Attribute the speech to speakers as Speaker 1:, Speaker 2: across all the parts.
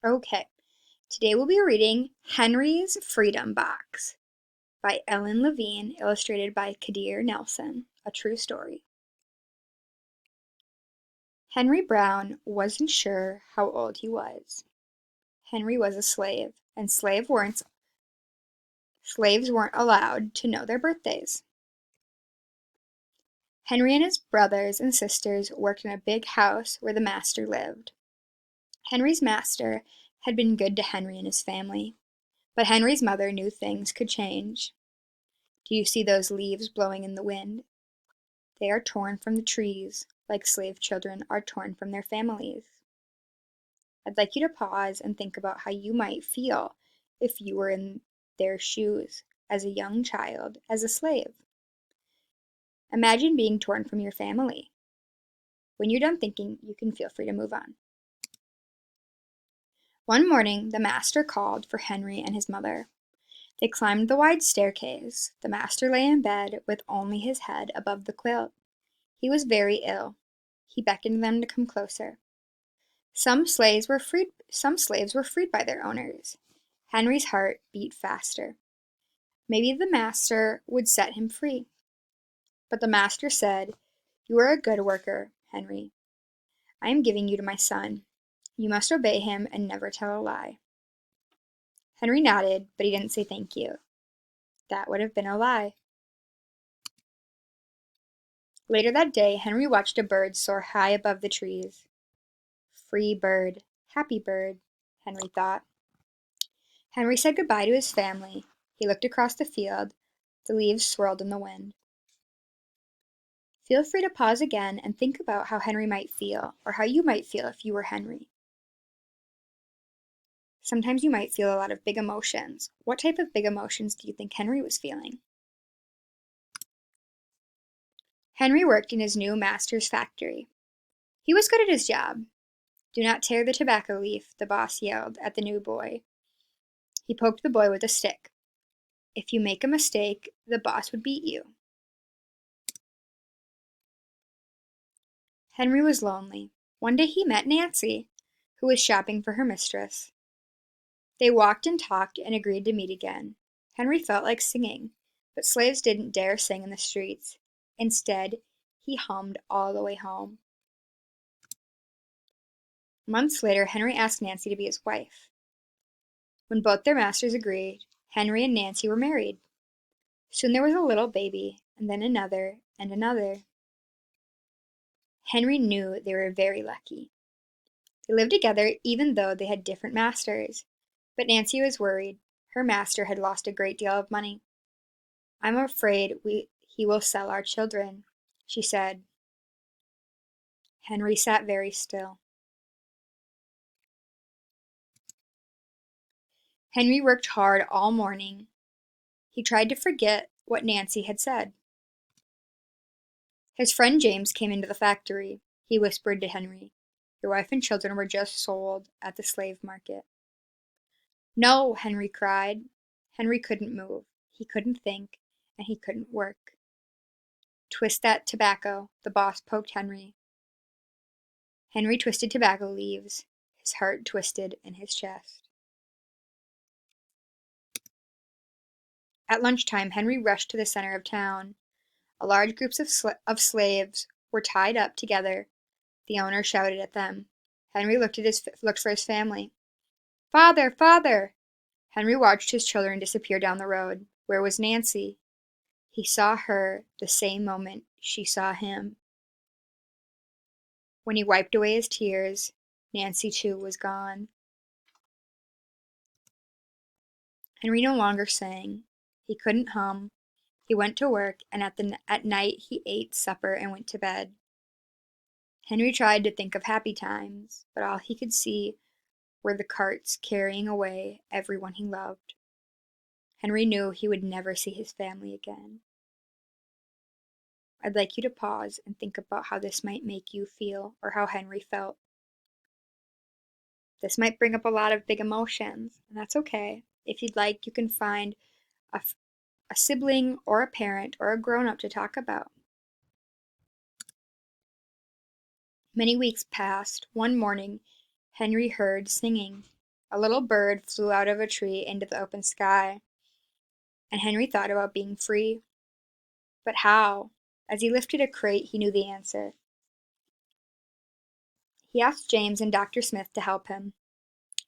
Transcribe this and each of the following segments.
Speaker 1: Okay, today we'll be reading Henry's Freedom Box by Ellen Levine, illustrated by Kadir Nelson, a true story. Henry Brown wasn't sure how old he was. Henry was a slave, and slaves weren't allowed to know their birthdays. Henry and his brothers and sisters worked in a big house where the master lived. Henry's master had been good to Henry and his family, but Henry's mother knew things could change. Do you see those leaves blowing in the wind? They are torn from the trees, like slave children are torn from their families. I'd like you to pause and think about how you might feel if you were in their shoes, as a young child, as a slave. Imagine being torn from your family. When you're done thinking, you can feel free to move on. One morning, the master called for Henry and his mother. They climbed the wide staircase. The master lay in bed with only his head above the quilt. He was very ill. He beckoned them to come closer. Some slaves were freed by their owners. Henry's heart beat faster. Maybe the master would set him free. But the master said, "You are a good worker, Henry. I am giving you to my son. You must obey him and never tell a lie." Henry nodded, but he didn't say thank you. That would have been a lie. Later that day, Henry watched a bird soar high above the trees. Free bird, happy bird, Henry thought. Henry said goodbye to his family. He looked across the field. The leaves swirled in the wind. Feel free to pause again and think about how Henry might feel, or how you might feel if you were Henry. Sometimes you might feel a lot of big emotions. What type of big emotions do you think Henry was feeling? Henry worked in his new master's factory. He was good at his job. "Do not tear the tobacco leaf," the boss yelled at the new boy. He poked the boy with a stick. "If you make a mistake, the boss would beat you." Henry was lonely. One day he met Nancy, who was shopping for her mistress. They walked and talked and agreed to meet again. Henry felt like singing, but slaves didn't dare sing in the streets. Instead, he hummed all the way home. Months later, Henry asked Nancy to be his wife. When both their masters agreed, Henry and Nancy were married. Soon there was a little baby, and then another, and another. Henry knew they were very lucky. They lived together even though they had different masters. But Nancy was worried. Her master had lost a great deal of money. "I'm afraid he will sell our children," she said. Henry sat very still. Henry worked hard all morning. He tried to forget what Nancy had said. His friend James came into the factory. He whispered to Henry, "Your wife and children were just sold at the slave market." "No," Henry cried. Henry couldn't move. He couldn't think, and he couldn't work. "Twist that tobacco," the boss poked Henry. Henry twisted tobacco leaves. His heart twisted in his chest. At lunchtime, Henry rushed to the center of town. A large group of slaves were tied up together. The owner shouted at them. Henry looked for his family. "Father! Father!" Henry watched his children disappear down the road. Where was Nancy? He saw her the same moment she saw him. When he wiped away his tears, Nancy too was gone. Henry no longer sang. He couldn't hum. He went to work, and at night he ate supper and went to bed. Henry tried to think of happy times, but all he could see were the carts carrying away everyone he loved. Henry knew he would never see his family again. I'd like you to pause and think about how this might make you feel, or how Henry felt. This might bring up a lot of big emotions, and that's okay. If you'd like, you can find a sibling or a parent or a grown-up to talk about. Many weeks passed. One morning, Henry heard singing. A little bird flew out of a tree into the open sky, and Henry thought about being free. But how? As he lifted a crate, he knew the answer. He asked James and Dr. Smith to help him.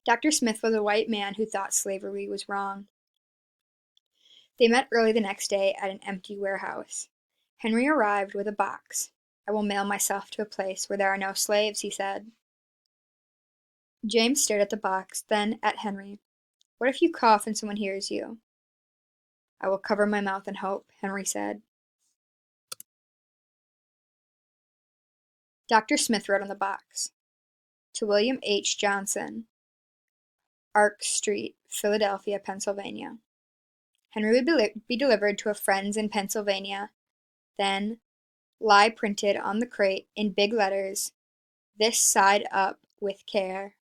Speaker 1: Dr. Smith was a white man who thought slavery was wrong. They met early the next day at an empty warehouse. Henry arrived with a box. "I will mail myself to a place where there are no slaves," he said. James stared at the box, then at Henry. "What if you cough and someone hears you?" "I will cover my mouth and hope," Henry said. Dr. Smith wrote on the box, "To William H. Johnson, Ark Street, Philadelphia, Pennsylvania." Henry would be delivered to a friend's in Pennsylvania. Then lie printed on the crate in big letters, "This side up with care."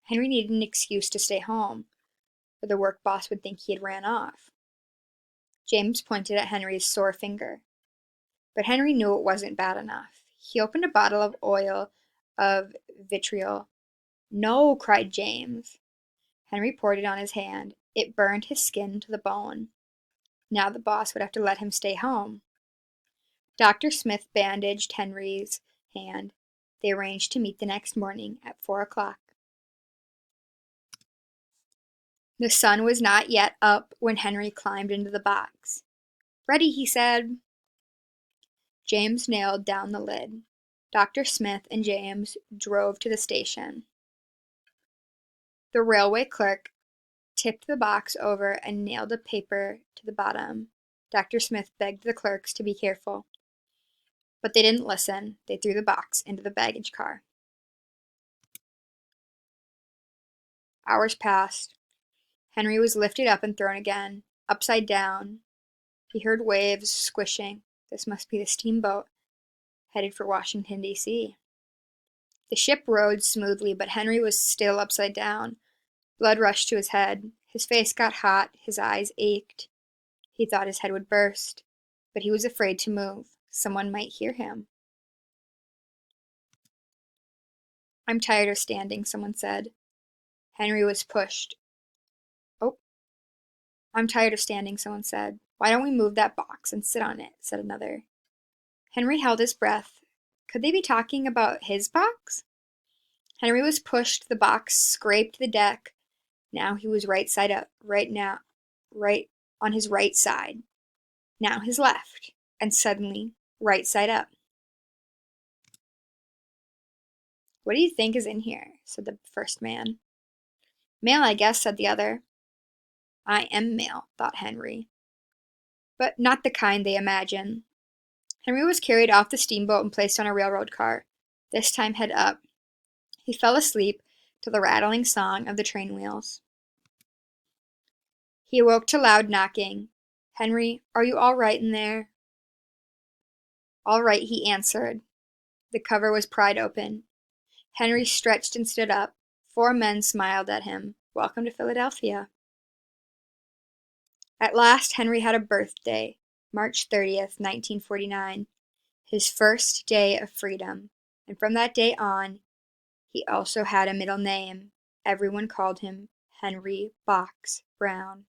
Speaker 1: Henry needed an excuse to stay home, or the work boss would think he had ran off. James pointed at Henry's sore finger. But Henry knew it wasn't bad enough. He opened a bottle of oil of vitriol. "No," cried James. Henry poured it on his hand. It burned his skin to the bone. Now the boss would have to let him stay home. Dr. Smith bandaged Henry's hand. They arranged to meet the next morning at 4 o'clock. The sun was not yet up when Henry climbed into the box. "Ready," he said. James nailed down the lid. Dr. Smith and James drove to the station. The railway clerk tipped the box over and nailed a paper to the bottom. Dr. Smith begged the clerks to be careful. But they didn't listen. They threw the box into the baggage car. Hours passed. Henry was lifted up and thrown again, upside down. He heard waves squishing. This must be the steamboat, headed for Washington, D.C. The ship rode smoothly, but Henry was still upside down. Blood rushed to his head. His face got hot. His eyes ached. He thought his head would burst, but he was afraid to move. Someone might hear him. "I'm tired of standing," someone said. Henry was pushed. "Oh, I'm tired of standing," someone said. "Why don't we move that box and sit on it?" said another. Henry held his breath. Could they be talking about his box? Henry was pushed. The box scraped the deck. Now he was right side up, right on his right side. Now his left, and suddenly right side up. "What do you think is in here?" said the first man. "Mail, I guess," said the other. "I am mail," thought Henry. But not the kind they imagine. Henry was carried off the steamboat and placed on a railroad car, this time head up. He fell asleep to the rattling song of the train wheels. He awoke to loud knocking. "Henry, are you all right in there?" "All right," he answered. The cover was pried open. Henry stretched and stood up. 4 men smiled at him. "Welcome to Philadelphia." At last Henry had a birthday, March 30th, 1949, his first day of freedom, and from that day on, he also had a middle name. Everyone called him Henry Box Brown.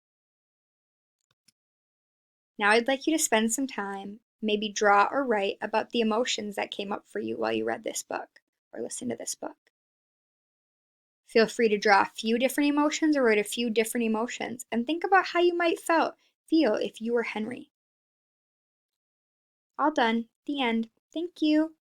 Speaker 1: Now I'd like you to spend some time, maybe draw or write about the emotions that came up for you while you read this book or listened to this book. Feel free to draw a few different emotions or write a few different emotions and think about how you might feel if you were Henry. All done. The end. Thank you.